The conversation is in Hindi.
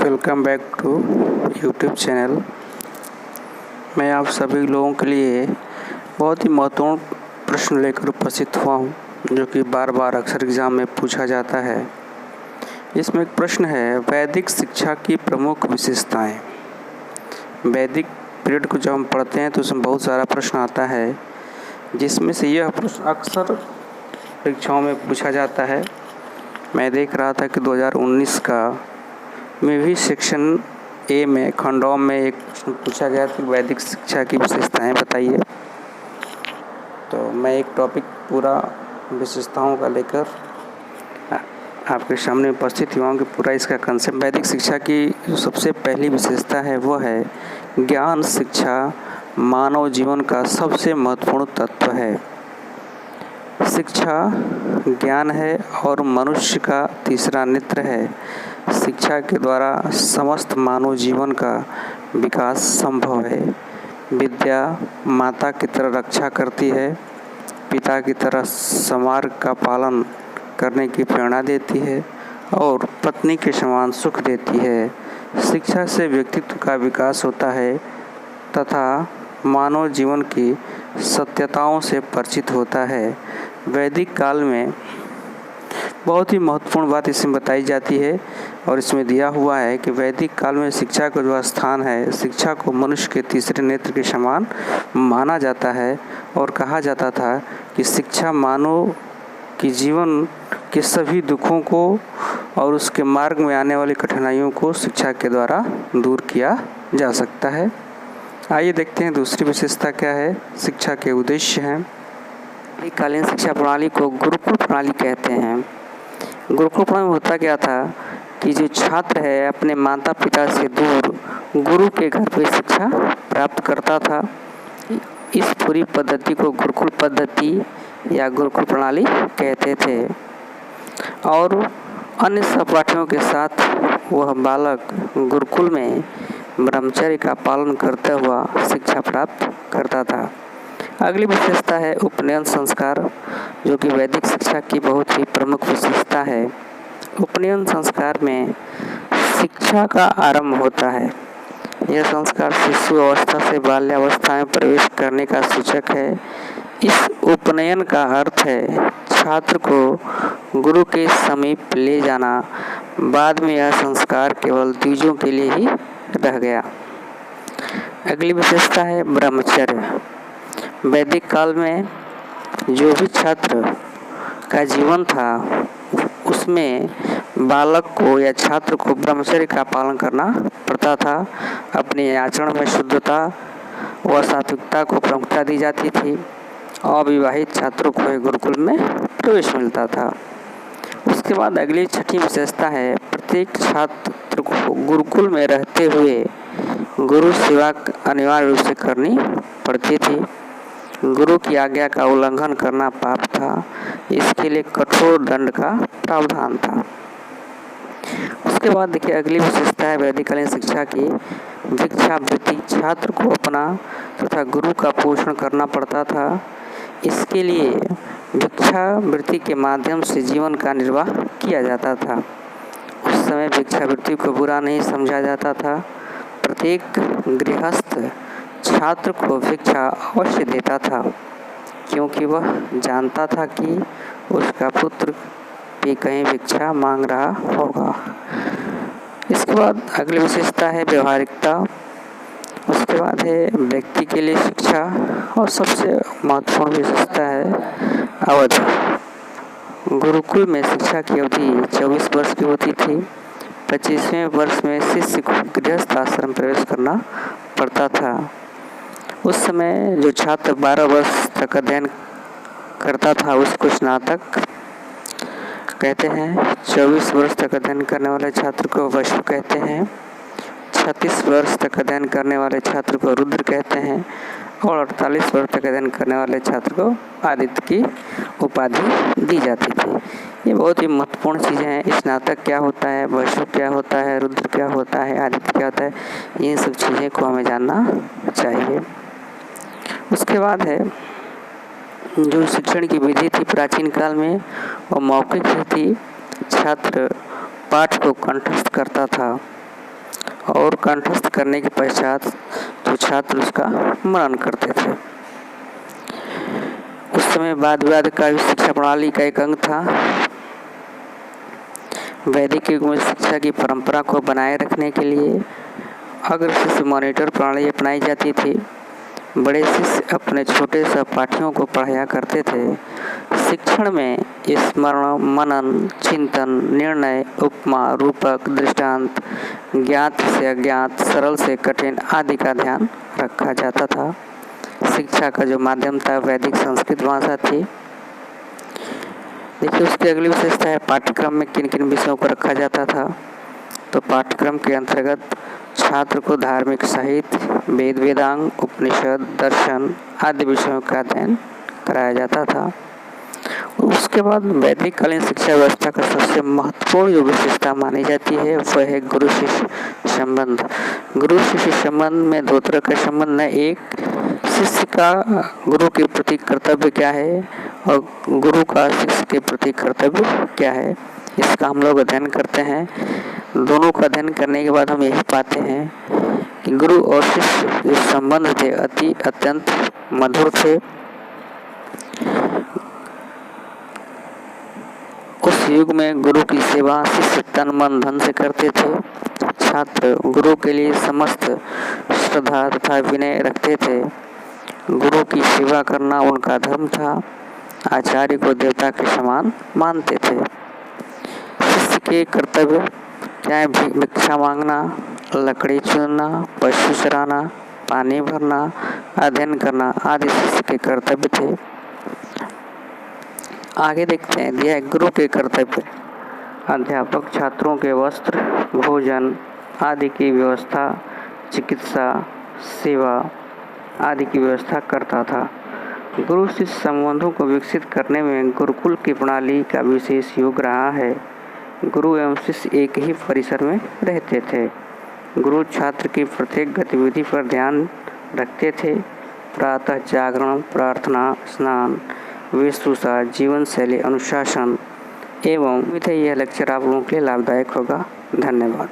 Welcome back to YouTube channel. मैं आप सभी लोगों के लिए बहुत ही महत्वपूर्ण प्रश्न लेकर उपस्थित हुआ हूं, जो कि बार बार अक्सर एग्ज़ाम में पूछा जाता है। इसमें एक प्रश्न है, वैदिक शिक्षा की प्रमुख विशेषताएं। वैदिक पीरियड को जब हम पढ़ते हैं तो उसमें बहुत सारा प्रश्न आता है, जिसमें से यह प्रश्न अक्सर परीक्षाओं में पूछा जाता है। मैं देख रहा था कि 2019 का में भी सेक्शन ए में खंडों में एक प्रश्न पूछा गया था, वैदिक शिक्षा की विशेषताएं बताइए। तो मैं एक टॉपिक पूरा विशेषताओं का लेकर आपके सामने उपस्थित हुआ हूँ कि पूरा इसका कंसेप्ट। वैदिक शिक्षा की जो सबसे पहली विशेषता है वो है ज्ञान शिक्षा मानव जीवन का सबसे महत्वपूर्ण तत्व है। शिक्षा ज्ञान है और मनुष्य का तीसरा नेत्र है। शिक्षा के द्वारा समस्त मानव जीवन का विकास संभव है। विद्या माता की तरह रक्षा करती है, पिता की तरह समाज का पालन करने की प्रेरणा देती है और पत्नी के समान सुख देती है। शिक्षा से व्यक्तित्व का विकास होता है तथा मानव जीवन की सत्यताओं से परिचित होता है। वैदिक काल में बहुत ही महत्वपूर्ण बात इसमें बताई जाती है और इसमें दिया हुआ है कि वैदिक काल में शिक्षा का जो स्थान है, शिक्षा को मनुष्य के तीसरे नेत्र के समान माना जाता है और कहा जाता था कि शिक्षा मानव की जीवन के सभी दुखों को और उसके मार्ग में आने वाली कठिनाइयों को शिक्षा के द्वारा दूर किया जा सकता है। आइए देखते हैं दूसरी विशेषता क्या है। शिक्षा के उद्देश्य हैं। कालीन शिक्षा प्रणाली को गुरुकुल प्रणाली कहते हैं। गुरुकुल प्रणाली में होता क्या था कि जो छात्र है अपने माता पिता से दूर गुरु के घर पे शिक्षा प्राप्त करता था। इस पूरी पद्धति को गुरुकुल पद्धति या गुरुकुल प्रणाली कहते थे और अन्य सहपाठियों के साथ वह बालक गुरुकुल में ब्रह्मचर्य का पालन करता हुआ शिक्षा प्राप्त करता था। अगली विशेषता है उपनयन संस्कार, जो कि वैदिक शिक्षा की बहुत ही प्रमुख विशेषता है। उपनयन संस्कार में शिक्षा का आरंभ होता है। यह संस्कार शिशु अवस्था से बाल्यावस्था में प्रवेश करने का सूचक है। इस उपनयन का अर्थ है छात्र को गुरु के समीप ले जाना। बाद में यह संस्कार केवल द्विजों के लिए ही रह गया। अगली विशेषता है ब्रह्मचर्य। वैदिक काल में जो भी छात्र का जीवन था उसमें बालक को या छात्र को ब्रह्मचर्य का पालन करना पड़ता था। अपने आचरण में शुद्धता व सात्विकता को प्रमुखता दी जाती थी। अविवाहित छात्रों को गुरुकुल में प्रवेश मिलता था। उसके बाद अगली छठी विशेषता है प्रत्येक छात्र को गुरुकुल में रहते हुए गुरु सेवा अनिवार्य रूप से करनी पड़ती थी। गुरु की आज्ञा का उल्लंघन करना पाप था। इसके लिए कठोर दंड का प्रावधान था। उसके बाद देखिए अगली विशेषता है वैदिककालीन शिक्षा की भिक्षावृत्ति। छात्र को अपना तथा गुरु का पोषण करना पड़ता था। इसके लिए भिक्षावृत्ति के माध्यम से जीवन का निर्वाह किया जाता था। उस समय भिक्षावृत्ति को बुरा नहीं समझा जाता था। प्रत्येक गृहस्थ छात्र को भिक्षा अवश्य देता था, क्योंकि वह जानता था कि उसका पुत्र भी कहीं भिक्षा मांग रहा होगा। इसके बाद अगली विशेषता है व्यवहारिकता। उसके बाद है व्यक्ति के लिए शिक्षा और सबसे महत्वपूर्ण विशेषता है अवधि। गुरुकुल में शिक्षा की अवधि 24 वर्ष की होती थी। 25वें वर्ष में शिष्य को गृहस्थ आश्रम प्रवेश करना पड़ता था। उस समय जो छात्र 12 वर्ष तक अध्ययन करता था उसको स्नातक कहते हैं। 24 वर्ष तक अध्ययन करने वाले छात्र को वैश्व कहते हैं। 36 वर्ष तक अध्ययन करने वाले छात्र को रुद्र कहते हैं और 48 वर्ष तक अध्ययन करने वाले छात्र को आदित्य की उपाधि दी जाती थी। ये बहुत ही महत्वपूर्ण चीज़ें हैं। स्नातक क्या होता है, वैश्व क्या होता है, रुद्र क्या होता है, आदित्य क्या होता है, इन सब चीज़ें को हमें जानना चाहिए। उसके बाद है जो शिक्षण की विधि थी प्राचीन काल में वो मौखिक ही थी। छात्र पाठ को कंठस्थ करता था और कंठस्थ करने के पश्चात तो छात्र उसका मनन करते थे। उस समय वाद विवाद का भी शिक्षा प्रणाली का एक अंग था। वैदिक युग में शिक्षा की परंपरा को बनाए रखने के लिए अग्र मॉनिटर प्रणाली अपनाई जाती थी। बड़े शिष्य अपने छोटे सहपाठियों को पढ़ाया करते थे। शिक्षण में स्मरण, मनन, चिंतन, निर्णय, उपमा, रूपक, दृष्टांत, ज्ञात से अज्ञात, सरल से कठिन आदि का ध्यान रखा जाता था। शिक्षा का जो माध्यम था वैदिक संस्कृत भाषा थी। देखिए उसकी अगली विशेषता है पाठ्यक्रम में किन किन विषयों को रखा जाता था। तो पाठ्यक्रम के अंतर्गत छात्र को धार्मिक साहित्य, वेद वेदांग, उपनिषद, दर्शन आदि विषयों का अध्ययन कराया जाता था। उसके बाद वैदिक कालीन शिक्षा व्यवस्था का सबसे महत्वपूर्ण जो विशेषता मानी जाती है वह है गुरु शिष्य संबंध। गुरु शिष्य संबंध में दो तरह का संबंध है। एक, शिष्य का गुरु के प्रति कर्तव्य क्या है और गुरु का शिष्य के प्रति कर्तव्य क्या है, इसका हम लोग अध्ययन करते हैं। दोनों का अध्ययन करने के बाद हम यही पाते हैं कि गुरु और शिष्य जो संबंध थे अत्यंत मधुर थे। उस युग में गुरु की सेवा शिष्य तन मन धन से करते थे। छात्र गुरु के लिए समस्त श्रद्धा तथा विनय रखते थे। गुरु की सेवा करना उनका धर्म था। आचार्य को देवता के समान मानते थे। शिष्य के कर्तव्य क्या है? भिक्षा मांगना, लकड़ी चुनना, पशु चराना, पानी भरना, अध्ययन करना आदि शिष्य के कर्तव्य थे। आगे देखते हैं दिया है गुरु के कर्तव्य। अध्यापक छात्रों के वस्त्र, भोजन आदि की व्यवस्था, चिकित्सा, सेवा आदि की व्यवस्था करता था। गुरु शिष्य संबंधों को विकसित करने में गुरुकुल की प्रणाली का विशेष योग रहा है। गुरु एवं शिष्य एक ही परिसर में रहते थे। गुरु छात्र की प्रत्येक गतिविधि पर ध्यान रखते थे। प्रातः जागरण, प्रार्थना, स्नान, वेशभूषा, जीवन शैली, अनुशासन एवं यह लेक्चर आप लोगों के लिए लाभदायक होगा। धन्यवाद।